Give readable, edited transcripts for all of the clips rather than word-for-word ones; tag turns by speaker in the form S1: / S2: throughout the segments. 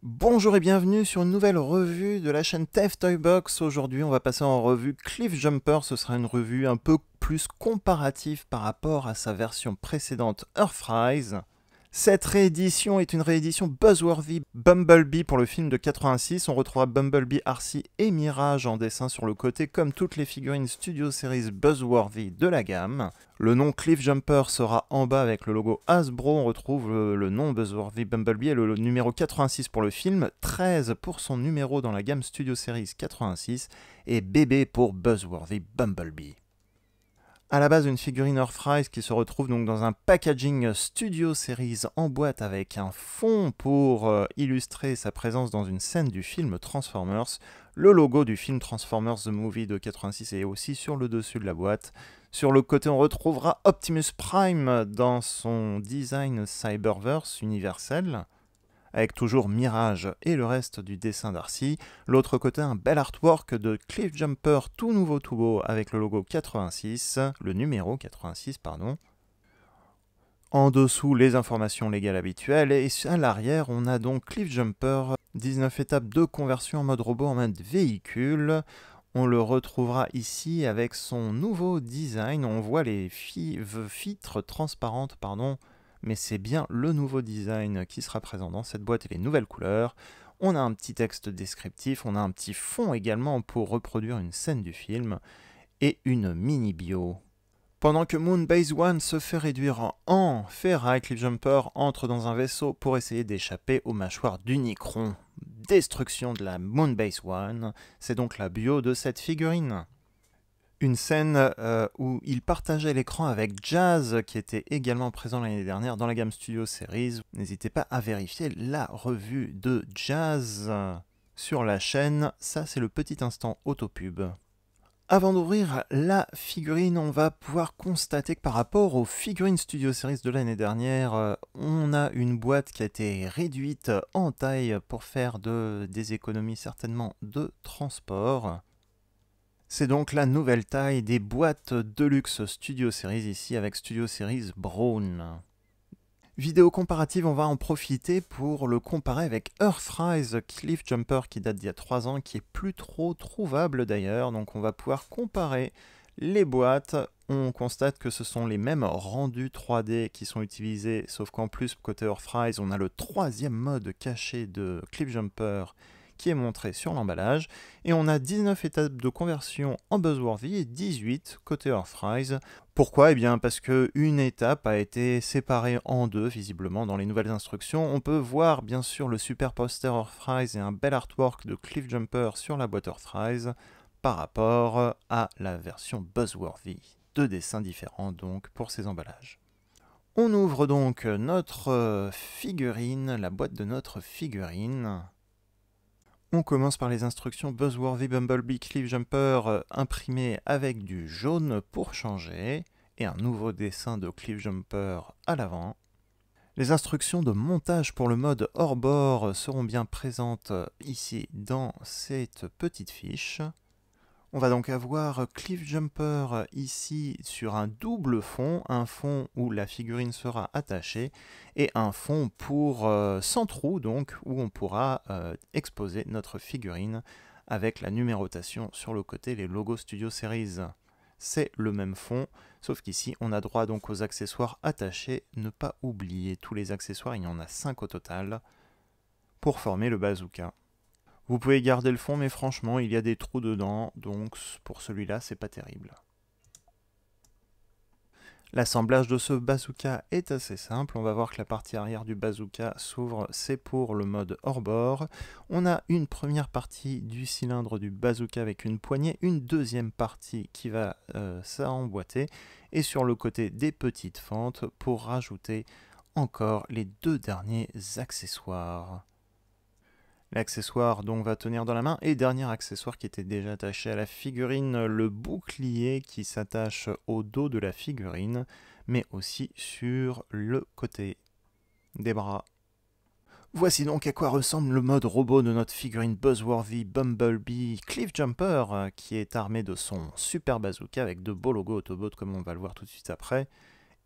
S1: Bonjour et bienvenue sur une nouvelle revue de la chaîne TEF Toy Box. Aujourd'hui, on va passer en revue Cliff Jumper. Ce sera une revue un peu plus comparative par rapport à sa version précédente Earthrise. Cette réédition est une réédition buzzworthy Bumblebee pour le film de 86. On retrouvera Bumblebee, Arcee et Mirage en dessin sur le côté, comme toutes les figurines Studio Series buzzworthy de la gamme. Le nom Cliff Jumper sera en bas avec le logo Hasbro. On retrouve le nom buzzworthy Bumblebee et le numéro 86 pour le film, 13 pour son numéro dans la gamme Studio Series 86 et BB pour buzzworthy Bumblebee. À la base, une figurine Earthrise qui se retrouve donc dans un packaging Studio Series en boîte avec un fond pour illustrer sa présence dans une scène du film Transformers. Le logo du film Transformers The Movie de 86 est aussi sur le dessus de la boîte. Sur le côté, on retrouvera Optimus Prime dans son design Cyberverse universel, avec toujours Mirage et le reste du dessin d'Arcee. L'autre côté, un bel artwork de Cliff Jumper tout nouveau tout beau avec le logo 86, le numéro 86 pardon. En dessous, les informations légales habituelles et à l'arrière, on a donc Cliff Jumper, 19 étapes de conversion en mode robot en mode véhicule. On le retrouvera ici avec son nouveau design. On voit les vitres transparentes, mais c'est bien le nouveau design qui sera présent dans cette boîte et les nouvelles couleurs. On a un petit texte descriptif, on a un petit fond également pour reproduire une scène du film et une mini bio. Pendant que Moonbase One se fait réduire en ferraille, Cliff Jumper entre dans un vaisseau pour essayer d'échapper aux mâchoires d'Unicron. Destruction de la Moonbase One, c'est donc la bio de cette figurine. Une scène où il partageait l'écran avec Jazz, qui était également présent l'année dernière dans la gamme Studio Series. N'hésitez pas à vérifier la revue de Jazz sur la chaîne. Ça, c'est le petit instant autopub. Avant d'ouvrir la figurine, on va pouvoir constater que par rapport aux figurines Studio Series de l'année dernière, on a une boîte qui a été réduite en taille pour faire des économies certainement de transport. C'est donc la nouvelle taille des boîtes Deluxe Studio Series ici avec Studio Series Brown. Vidéo comparative, on va en profiter pour le comparer avec Earthrise Cliff Jumper qui date d'il y a 3 ans, qui est plus trop trouvable d'ailleurs. Donc on va pouvoir comparer les boîtes. On constate que ce sont les mêmes rendus 3D qui sont utilisés, sauf qu'en plus, côté Earthrise, on a le 3e mode caché de Cliff Jumper qui est montré sur l'emballage. Et on a 19 étapes de conversion en buzzworthy et 18 côté Earthrise. Pourquoi ? Eh bien parce qu'une étape a été séparée en deux, visiblement, dans les nouvelles instructions. On peut voir bien sûr le super poster Earthrise et un bel artwork de Cliff Jumper sur la boîte Earthrise par rapport à la version buzzworthy. Deux dessins différents donc pour ces emballages. On ouvre donc notre figurine, la boîte de notre figurine. On commence par les instructions buzzworthy Bumblebee Cliff Jumper imprimées avec du jaune pour changer et un nouveau dessin de Cliff Jumper à l'avant. Les instructions de montage pour le mode hors bord seront bien présentes ici dans cette petite fiche. On va donc avoir Cliff Jumper ici sur un double fond, un fond où la figurine sera attachée et un fond pour sans trou, donc où on pourra exposer notre figurine avec la numérotation sur le côté, les logos Studio Series. C'est le même fond, sauf qu'ici on a droit donc aux accessoires attachés. Ne pas oublier tous les accessoires, il y en a 5 au total pour former le bazooka. Vous pouvez garder le fond, mais franchement, il y a des trous dedans, donc pour celui-là, c'est pas terrible. L'assemblage de ce bazooka est assez simple. On va voir que la partie arrière du bazooka s'ouvre, c'est pour le mode hors bord. On a une première partie du cylindre du bazooka avec une poignée, une deuxième partie qui va s'emboîter, et sur le côté des petites fentes pour rajouter encore les 2 derniers accessoires. L'accessoire donc va tenir dans la main, et dernier accessoire qui était déjà attaché à la figurine, le bouclier qui s'attache au dos de la figurine, mais aussi sur le côté des bras. Voici donc à quoi ressemble le mode robot de notre figurine buzzworthy Bumblebee Cliff Jumper, qui est armé de son super bazooka avec de beaux logos Autobot comme on va le voir tout de suite après,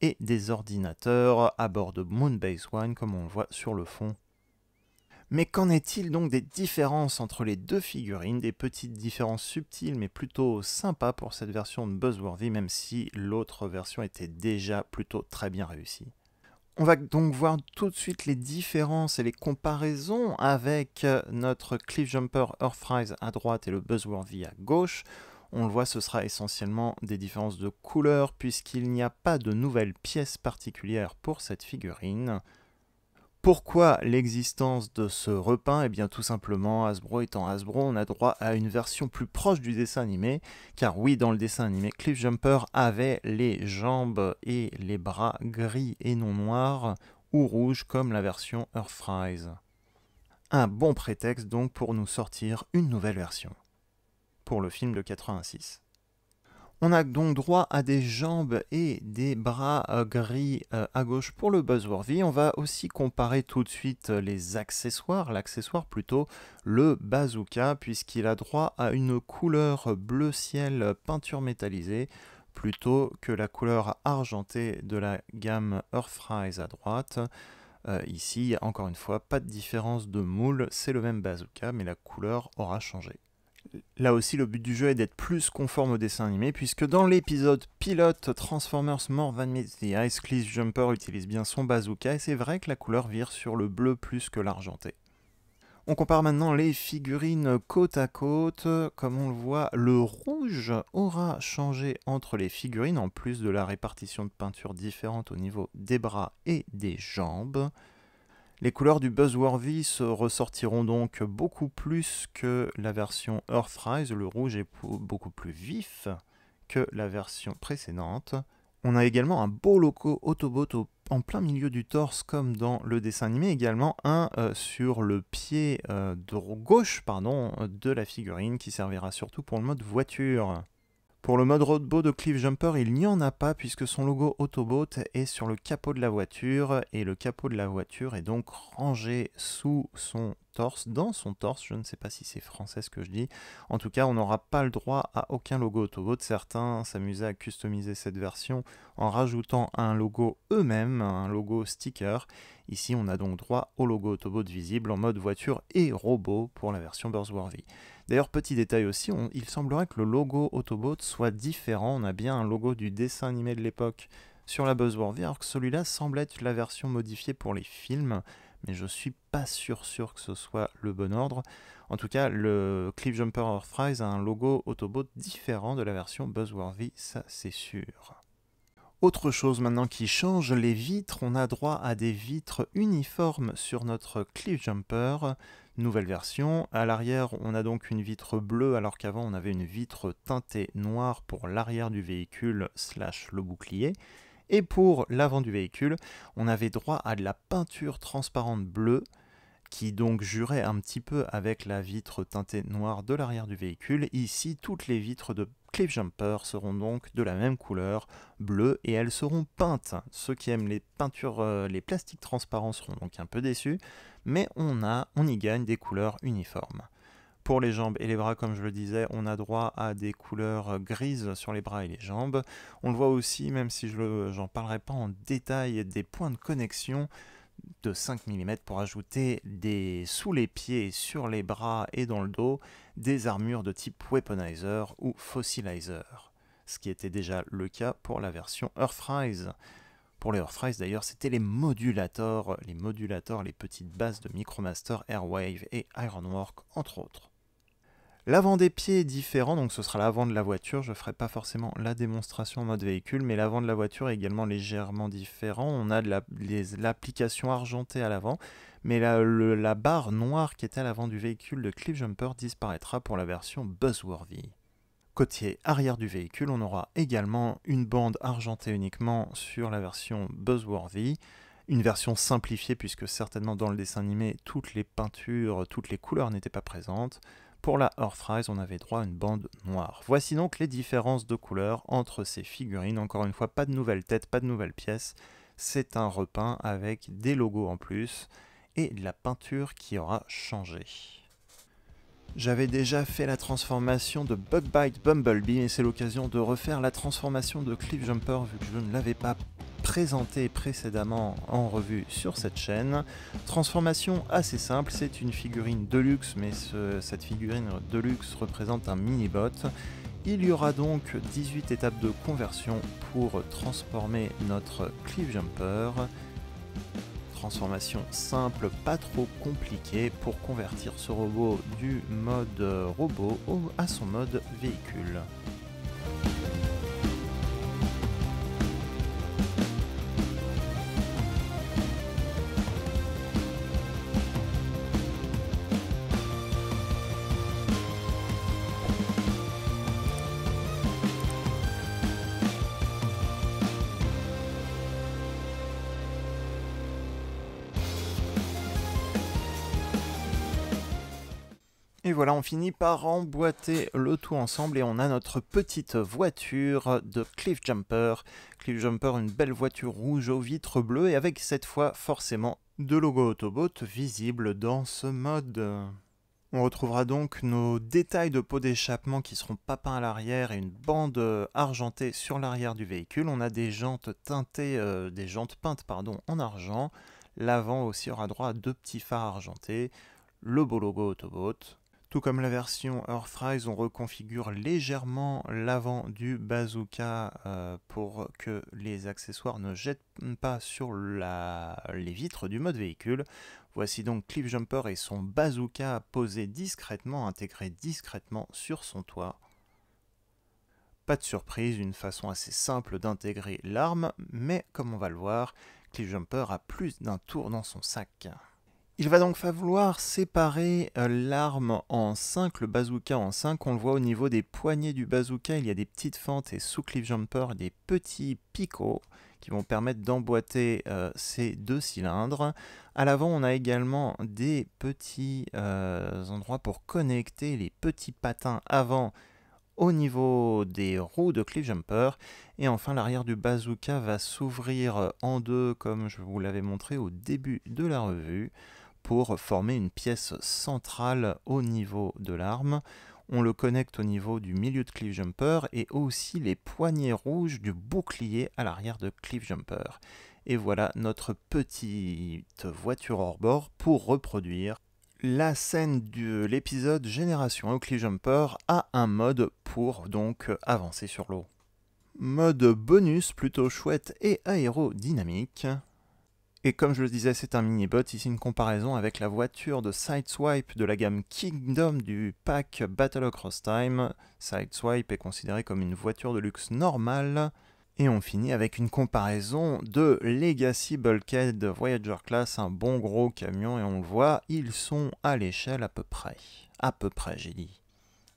S1: et des ordinateurs à bord de Moonbase One comme on le voit sur le fond. Mais qu'en est-il donc des différences entre les deux figurines? Des petites différences subtiles mais plutôt sympas pour cette version de Buzzworthy, même si l'autre version était déjà plutôt très bien réussie. On va donc voir tout de suite les différences et les comparaisons avec notre Cliffjumper Earthrise à droite et le Buzzworthy à gauche. On le voit, ce sera essentiellement des différences de couleur puisqu'il n'y a pas de nouvelles pièces particulières pour cette figurine. Pourquoi l'existence de ce repeint? Eh bien tout simplement, Hasbro étant Hasbro, on a droit à une version plus proche du dessin animé, car oui, dans le dessin animé, Cliffjumper avait les jambes et les bras gris et non noirs, ou rouges comme la version Earthrise. Un bon prétexte donc pour nous sortir une nouvelle version, pour le film de 86. On a donc droit à des jambes et des bras gris à gauche pour le Buzzworthy. On va aussi comparer tout de suite les accessoires, l'accessoire plutôt, le bazooka, puisqu'il a droit à une couleur bleu ciel peinture métallisée, plutôt que la couleur argentée de la gamme Earthrise à droite. Ici, encore une fois, pas de différence de moule, c'est le même bazooka, mais la couleur aura changé. Là aussi, le but du jeu est d'être plus conforme au dessin animé, puisque dans l'épisode pilote Transformers More Than Meets the Ice, Cliffjumper utilise bien son bazooka, et c'est vrai que la couleur vire sur le bleu plus que l'argenté. On compare maintenant les figurines côte à côte. Comme on le voit, le rouge aura changé entre les figurines, en plus de la répartition de peinture différente au niveau des bras et des jambes. Les couleurs du Buzzworthy se ressortiront donc beaucoup plus que la version Earthrise. Le rouge est beaucoup plus vif que la version précédente. On a également un beau logo Autobot en plein milieu du torse comme dans le dessin animé, également un sur le pied gauche de la figurine qui servira surtout pour le mode voiture. Pour le mode roadboat de Cliffjumper, il n'y en a pas puisque son logo Autobot est sur le capot de la voiture et le capot de la voiture est donc rangé sous son torse, dans son torse, je ne sais pas si c'est français ce que je dis. En tout cas, on n'aura pas le droit à aucun logo Autobot. Certains s'amusaient à customiser cette version en rajoutant un logo eux-mêmes, un logo sticker. Ici, on a donc droit au logo Autobot visible en mode voiture et robot pour la version Buzzworthy. D'ailleurs, petit détail aussi, il semblerait que le logo Autobot soit différent. On a bien un logo du dessin animé de l'époque sur la Buzzworthy, alors que celui-là semble être la version modifiée pour les films, mais je suis pas sûr que ce soit le bon ordre. En tout cas, le Cliffjumper Earthrise a un logo Autobot différent de la version Buzzworthy, ça c'est sûr. Autre chose maintenant qui change, les vitres. On a droit à des vitres uniformes sur notre Cliffjumper. Nouvelle version. À l'arrière, on a donc une vitre bleue, alors qu'avant on avait une vitre teintée noire pour l'arrière du véhicule / le bouclier. Et pour l'avant du véhicule, on avait droit à de la peinture transparente bleue, qui donc jurait un petit peu avec la vitre teintée noire de l'arrière du véhicule. Ici, toutes les vitres de Cliffjumper seront donc de la même couleur, bleue, et elles seront peintes. Ceux qui aiment les peintures, les plastiques transparents seront donc un peu déçus, mais on y gagne des couleurs uniformes. Pour les jambes et les bras, comme je le disais, on a droit à des couleurs grises sur les bras et les jambes. On le voit aussi, même si j'en parlerai pas en détail, des points de connexion de 5 mm pour ajouter sous les pieds, sur les bras et dans le dos, des armures de type Weaponizer ou Fossilizer, ce qui était déjà le cas pour la version Earthrise. Pour les Earthrise d'ailleurs, c'était les modulators, les petites bases de Micromaster, Airwave et Ironwork entre autres. L'avant des pieds est différent, donc ce sera l'avant de la voiture. Je ne ferai pas forcément la démonstration en mode véhicule, mais l'avant de la voiture est également légèrement différent. On a l'application argentée à l'avant, mais la barre noire qui était à l'avant du véhicule de Cliffjumper disparaîtra pour la version Buzzworthy. Côté arrière du véhicule, on aura également une bande argentée uniquement sur la version Buzzworthy. Une version simplifiée puisque certainement dans le dessin animé, toutes les peintures, toutes les couleurs n'étaient pas présentes. Pour la Earthrise, on avait droit à une bande noire. Voici donc les différences de couleurs entre ces figurines. Encore une fois, pas de nouvelles têtes, pas de nouvelles pièces. C'est un repeint avec des logos en plus et de la peinture qui aura changé. J'avais déjà fait la transformation de Bugbite Bumblebee, mais c'est l'occasion de refaire la transformation de Cliffjumper vu que je ne l'avais pas présenté précédemment en revue sur cette chaîne. Transformation assez simple, c'est une figurine Deluxe, mais cette figurine Deluxe représente un mini-bot. Il y aura donc 18 étapes de conversion pour transformer notre Cliff Jumper. Transformation simple, pas trop compliquée pour convertir ce robot du mode robot à son mode véhicule. Et voilà, on finit par emboîter le tout ensemble et on a notre petite voiture de Cliff Jumper. Cliff Jumper, une belle voiture rouge aux vitres bleues et avec cette fois forcément de logo Autobot visible dans ce mode. On retrouvera donc nos détails de pots d'échappement qui seront pas peints à l'arrière et une bande argentée sur l'arrière du véhicule. On a des jantes teintées, des jantes peintes en argent. L'avant aussi aura droit à 2 petits phares argentés. Le beau logo Autobot. Tout comme la version Earthrise, on reconfigure légèrement l'avant du bazooka pour que les accessoires ne jettent pas sur les vitres du mode véhicule. Voici donc Cliff Jumper et son bazooka posé discrètement, intégré discrètement sur son toit. Pas de surprise, une façon assez simple d'intégrer l'arme, mais comme on va le voir, Cliff Jumper a plus d'un tour dans son sac. Il va donc falloir séparer l'arme en 5, le bazooka en 5. On le voit au niveau des poignées du bazooka, il y a des petites fentes et sous Cliff Jumper, des petits picots qui vont permettre d'emboîter ces 2 cylindres. À l'avant, on a également des petits endroits pour connecter les petits patins avant au niveau des roues de Cliff Jumper. Et enfin, l'arrière du bazooka va s'ouvrir en 2 comme je vous l'avais montré au début de la revue, pour former une pièce centrale au niveau de l'arme. On le connecte au niveau du milieu de Cliff Jumper et aussi les poignées rouges du bouclier à l'arrière de Cliff Jumper. Et voilà notre petite voiture hors bord pour reproduire la scène de l'épisode Génération où Cliff Jumper a un mode pour donc avancer sur l'eau. Mode bonus plutôt chouette et aérodynamique. Et comme je le disais, c'est un mini-bot, ici une comparaison avec la voiture de Sideswipe de la gamme Kingdom du pack Battle Across Time. Sideswipe est considéré comme une voiture de luxe normale. Et on finit avec une comparaison de Legacy Bulkhead Voyager Class, un bon gros camion, et on le voit, ils sont à l'échelle à peu près. À peu près, j'ai dit.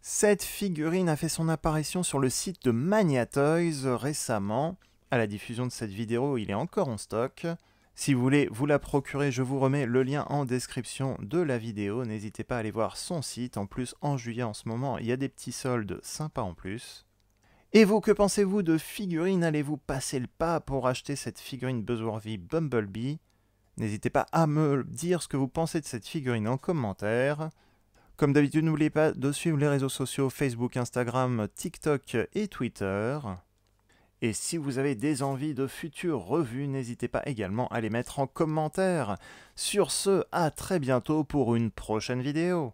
S1: Cette figurine a fait son apparition sur le site de Maniatoys récemment. À la diffusion de cette vidéo, il est encore en stock. Si vous voulez vous la procurer, je vous remets le lien en description de la vidéo. N'hésitez pas à aller voir son site. En plus, en juillet en ce moment, il y a des petits soldes sympas en plus. Et vous, que pensez-vous de figurines? Allez-vous passer le pas pour acheter cette figurine Buzzworthy Bumblebee? N'hésitez pas à me dire ce que vous pensez de cette figurine en commentaire. Comme d'habitude, n'oubliez pas de suivre les réseaux sociaux Facebook, Instagram, TikTok et Twitter. Et si vous avez des envies de futures revues, n'hésitez pas également à les mettre en commentaire. Sur ce, à très bientôt pour une prochaine vidéo.